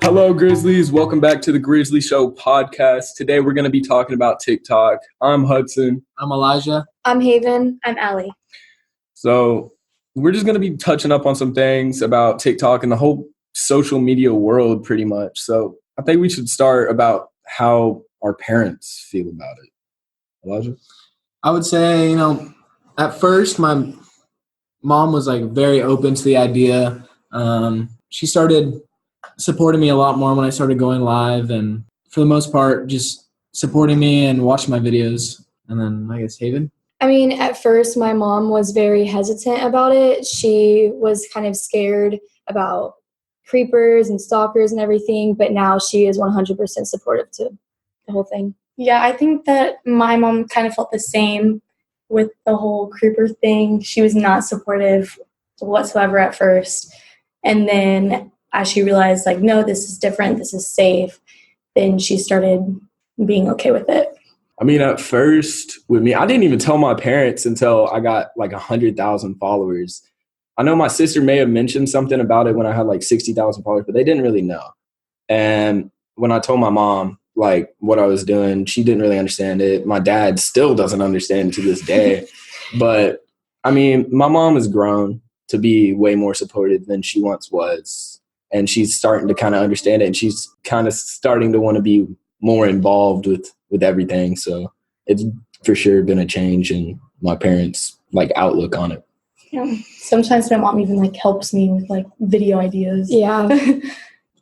Hello, Grizzlies. Welcome back to the Grizzly Show podcast. Today, we're going to be talking about TikTok. I'm Hudson. I'm Elijah. I'm Haven. I'm Allie. So we're just going to be touching up on some things about TikTok and the whole social media world pretty much. So I think we should start about how our parents feel about it. Elijah? I would say, at first my mom was very open to the idea. She started supporting me a lot more when I started going live, and for the most part, just supporting me and watching my videos. And then I guess Haven. I mean, at first, my mom was very hesitant about it. She was kind of scared about creepers and stalkers and everything, but now she is 100% supportive to the whole thing. Yeah, I think that my mom kind of felt the same with the whole creeper thing. She was not supportive whatsoever at first. And then as she realized, no, this is different, this is safe, then she started being okay with it. I mean, at first with me, I didn't even tell my parents until I got 100,000 followers. I know my sister may have mentioned something about it when I had 60,000 followers, but they didn't really know. And when I told my mom what I was doing, she didn't really understand it. My dad still doesn't understand it to this day. But I mean, my mom has grown to be way more supportive than she once was. And she's starting to kind of understand it. And she's kind of starting to want to be more involved with everything. So it's for sure been a change in my parents' outlook on it. Yeah. Sometimes my mom even helps me with video ideas. Yeah.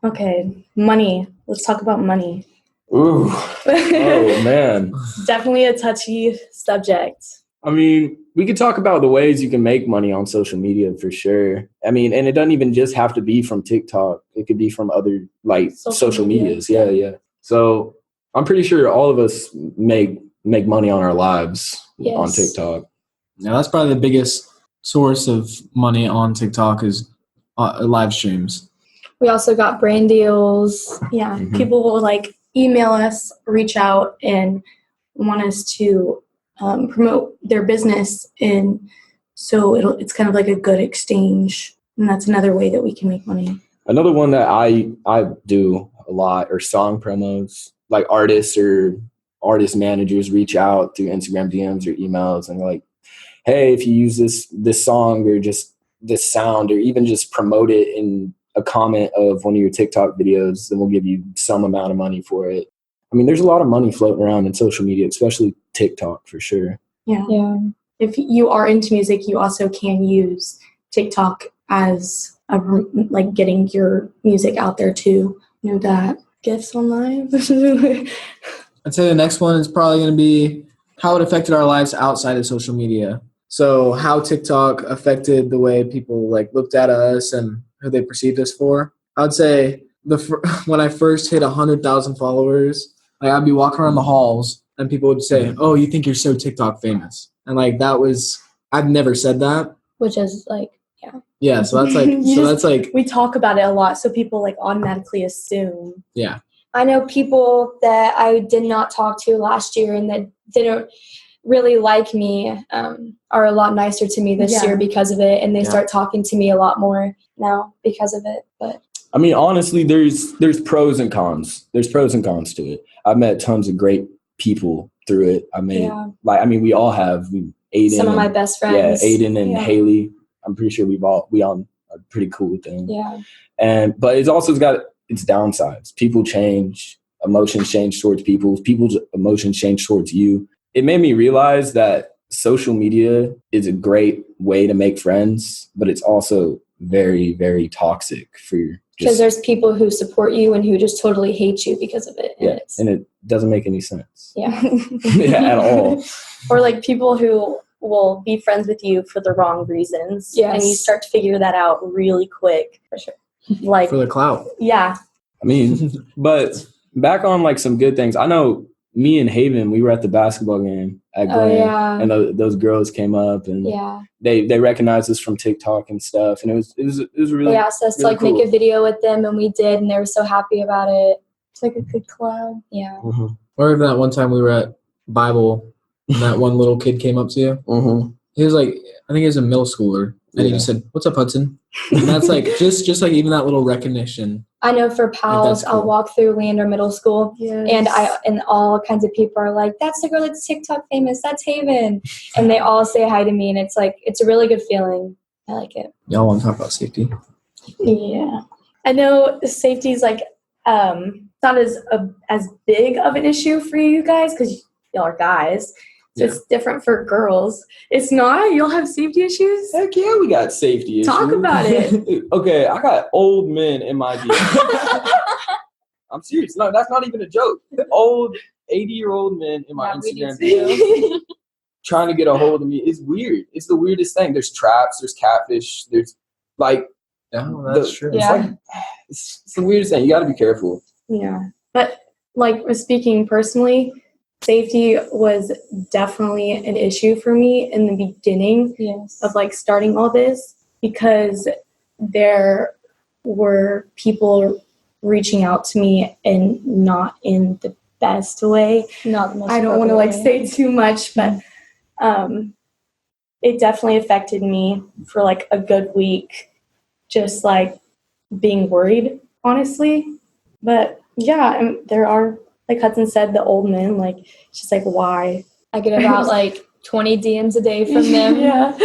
Okay, money. Let's talk about money. Ooh. Oh, man. Definitely a touchy subject. I mean, we could talk about the ways you can make money on social media for sure. I mean, and it doesn't even just have to be from TikTok. It could be from other social medias. Yeah. So I'm pretty sure all of us make money on our lives on TikTok. Yeah, that's probably the biggest source of money on TikTok is live streams. We also got brand deals. Yeah, People will email us, reach out, and want us to promote their business, and so it's kind of a good exchange, and that's another way that we can make money. Another one that I do a lot are song promos. Artists or artist managers reach out through Instagram DMs or emails and hey, if you use this song or just this sound or even just promote it in a comment of one of your TikTok videos, then we'll give you some amount of money for it. I mean, there's a lot of money floating around in social media, especially TikTok for sure. Yeah. If you are into music, you also can use TikTok as getting your music out there too. That gifts online. I'd say the next one is probably going to be how it affected our lives outside of social media. So how TikTok affected the way people looked at us and who they perceived us for. I would say when I first hit 100,000 followers, I'd be walking around the halls and people would say, "Oh, you think you're so TikTok famous?" And I've never said that. Which is yeah. Yeah, so that's we talk about it a lot, so people automatically assume. Yeah. I know people that I did not talk to last year and that didn't really like me are a lot nicer to me this year because of it, and they start talking to me a lot more now because of it. But I mean, honestly, there's pros and cons. There's pros and cons to it. I've met tons of great people through it. We all have. Aiden, some of my best friends. Yeah, Aiden and Haley. I'm pretty sure we all are pretty cool with them. Yeah. But it's also got its downsides. People change. Emotions change towards people. People's emotions change towards you. It made me realize that social media is a great way to make friends, but it's also very, very toxic for because there's people who support you and who just totally hate you because of it. And it doesn't make any sense. Yeah. At all. Or people who will be friends with you for the wrong reasons. Yes. And you start to figure that out really quick. For sure. For the clout. Yeah. I mean, but back on some good things. I know me and Haven, we were at the basketball game at Glen, and those girls came up and they recognized us from TikTok and stuff, and it was really they asked us really to cool. make a video with them, and we did, and they were so happy about it. It's a good club. Yeah. Or even that one time we were at Bible and that one little kid came up to you. he was like, I think he was a middle schooler, and he just said, "What's up, Hudson?" And that's like just like even that little recognition. I know for pals, cool. I'll walk through Leander Middle School, Yes. and all kinds of people are like, "That's the girl that's TikTok famous. That's Haven," and they all say hi to me, and it's like it's a really good feeling. I like it. Y'all want to talk about safety? Yeah, I know safety is like not as big of an issue for you guys because y'all are guys. So it's different for girls. It's not. You'll have safety issues. Heck yeah, we got safety issues. Talk about it. Okay, I got old men in my DMs. I'm serious. No, that's not even a joke. Old 80-year-old men in my Instagram DMs trying to get a hold of me. It's weird. It's the weirdest thing. There's traps. There's catfish. There's like. Oh, that's true. It's like it's the weirdest thing. You got to be careful. Yeah, but like speaking personally, safety was definitely an issue for me in the beginning of like starting all this because there were people reaching out to me and not in the best way. Not the most. I don't want to like say too much, but it definitely affected me for like a good week, just like being worried, honestly. But yeah, and there are, like Hudson said, the old men, like, it's just like, why? I get about like 20 DMs a day from them. Yeah.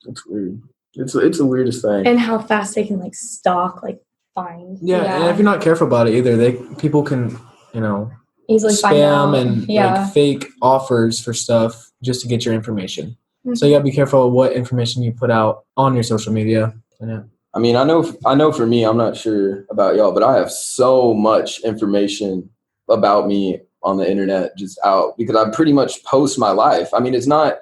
It's weird. It's the weirdest thing. And how fast they can like stalk, like find. Yeah, and if you're not careful about it either, people can, easily find out. spam and like fake offers for stuff just to get your information. Mm-hmm. So you gotta be careful of what information you put out on your social media. Yeah. I mean, I know for me, I'm not sure about y'all, but I have so much information about me on the internet just out because I pretty much post my life. I mean, it's not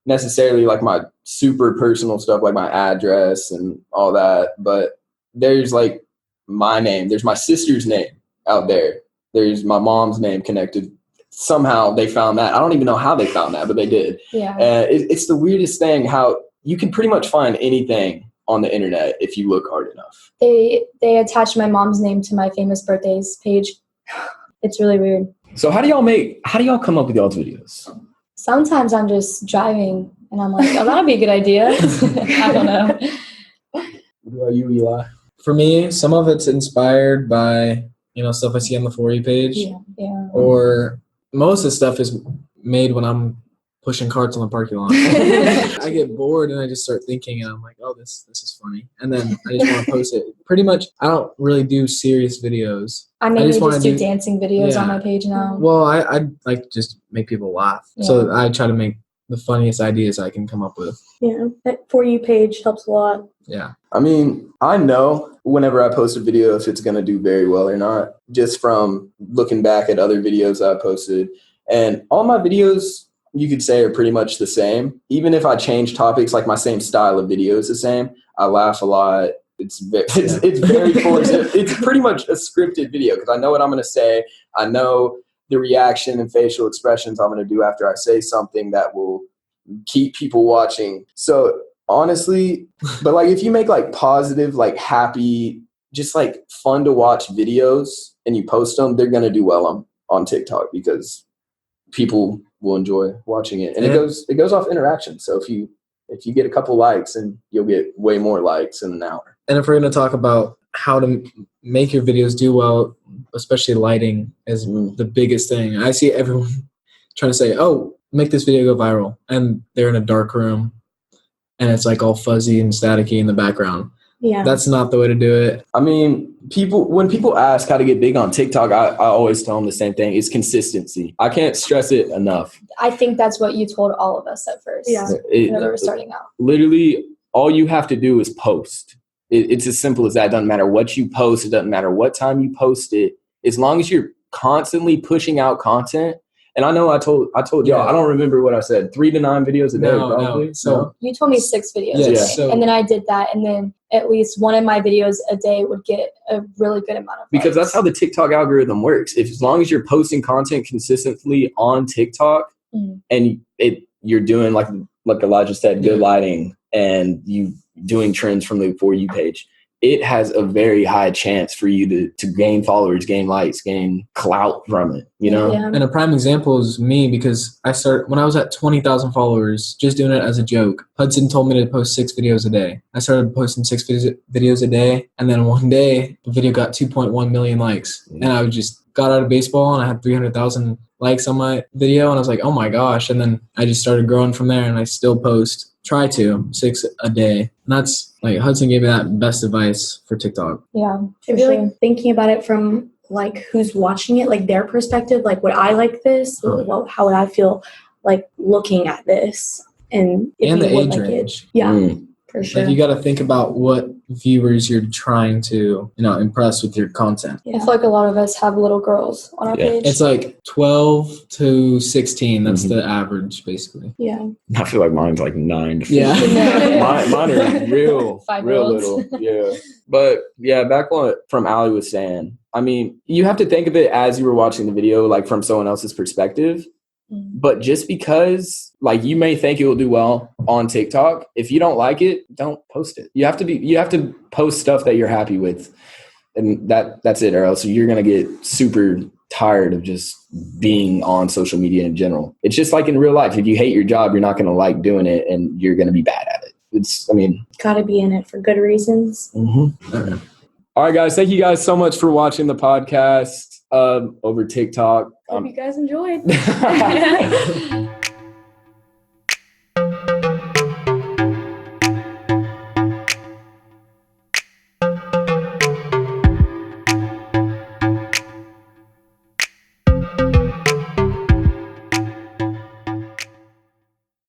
necessarily like my super personal stuff, like my address and all that, but there's like my name. There's my sister's name out there. There's my mom's name connected. Somehow they found that. I don't even know how they found that, but they did. Yeah. It's the weirdest thing how you can pretty much find anything on the internet if you look hard enough. They attached my mom's name to my famous birthdays page. It's really weird. So how do y'all come up with y'all's videos? Sometimes I'm just driving and I'm like, oh, that'd be a good idea. I don't know. What about you, Eli? For me, some of it's inspired by, stuff I see on the For You page. Yeah. Or most of the stuff is made when I'm pushing carts on the parking lot. I get bored and I just start thinking and I'm like, oh, this is funny. And then I just want to post it. Pretty much, I don't really do serious videos. I mainly just do dancing videos on my page now. Well, I like to just make people laugh. Yeah. So I try to make the funniest ideas I can come up with. Yeah, that For You page helps a lot. Yeah. I mean, I know whenever I post a video if it's going to do very well or not, just from looking back at other videos I posted. And all my videos, you could say, are pretty much the same. Even if I change topics, like my same style of video is the same. I laugh a lot. It's very forced. It's pretty much a scripted video because I know what I'm going to say. I know the reaction and facial expressions I'm going to do after I say something that will keep people watching. So honestly, but like if you make like positive, like happy, just like fun to watch videos and you post them, they're going to do well on TikTok because people will enjoy watching it. And it goes off interaction. So if you get a couple likes, and you'll get way more likes in an hour. And if we're going to talk about how to make your videos do well, especially lighting is the biggest thing. I see everyone trying to say, oh, make this video go viral. And they're in a dark room and it's like all fuzzy and staticky in the background. Yeah. That's not the way to do it. I mean, when people ask how to get big on TikTok, I always tell them the same thing. It's consistency. I can't stress it enough. I think that's what you told all of us at first. Yeah. When we were starting out. Literally, all you have to do is post. It's as simple as that. It doesn't matter what you post. It doesn't matter what time you post it. As long as you're constantly pushing out content. And I know I told y'all, I don't remember what I said, 3 to 9 videos a day, probably. No. So you told me 6 videos a day. So, and then I did that. And then at least one of my videos a day would get a really good amount of because that's how the TikTok algorithm works. As long as you're posting content consistently on TikTok and you're doing like Elijah said, good lighting, and you doing trends from the For You page, it has a very high chance for you to gain followers, gain likes, gain clout from it, you know? Yeah. And a prime example is me, because when I was at 20,000 followers, just doing it as a joke. Hudson told me to post 6 videos a day. I started posting 6 videos a day. And then one day the video got 2.1 million likes. And I just got out of baseball and I had 300,000 likes on my video. And I was like, oh my gosh. And then I just started growing from there, and I still try to 6 a day. And that's like, Hudson gave me that best advice for TikTok. Yeah, I for feel sure. like thinking about it from like who's watching it, like their perspective, like would I like this? Well, how would I feel like looking at this? And if And you the would age like range. it. Yeah, for sure. Like, you got to think about what viewers you're trying to, impress with your content. I feel like a lot of us have little girls on our page. It's like 12 to 16. That's the average, basically. Yeah. I feel like mine's like 9 to 15. Yeah. Mine are real 5-year-olds. little. Yeah. But yeah, back from Allie was saying, I mean, you have to think of it as you were watching the video, like from someone else's perspective. But just because like you may think it will do well on TikTok, if you don't like it, don't post it. You have to post stuff that you're happy with. And that's it, or else you're going to get super tired of just being on social media in general. It's just like in real life. If you hate your job, you're not going to like doing it, and you're going to be bad at it. Gotta be in it for good reasons. Mm-hmm. All right, guys. Thank you guys so much for watching the podcast over TikTok. Hope you guys enjoyed.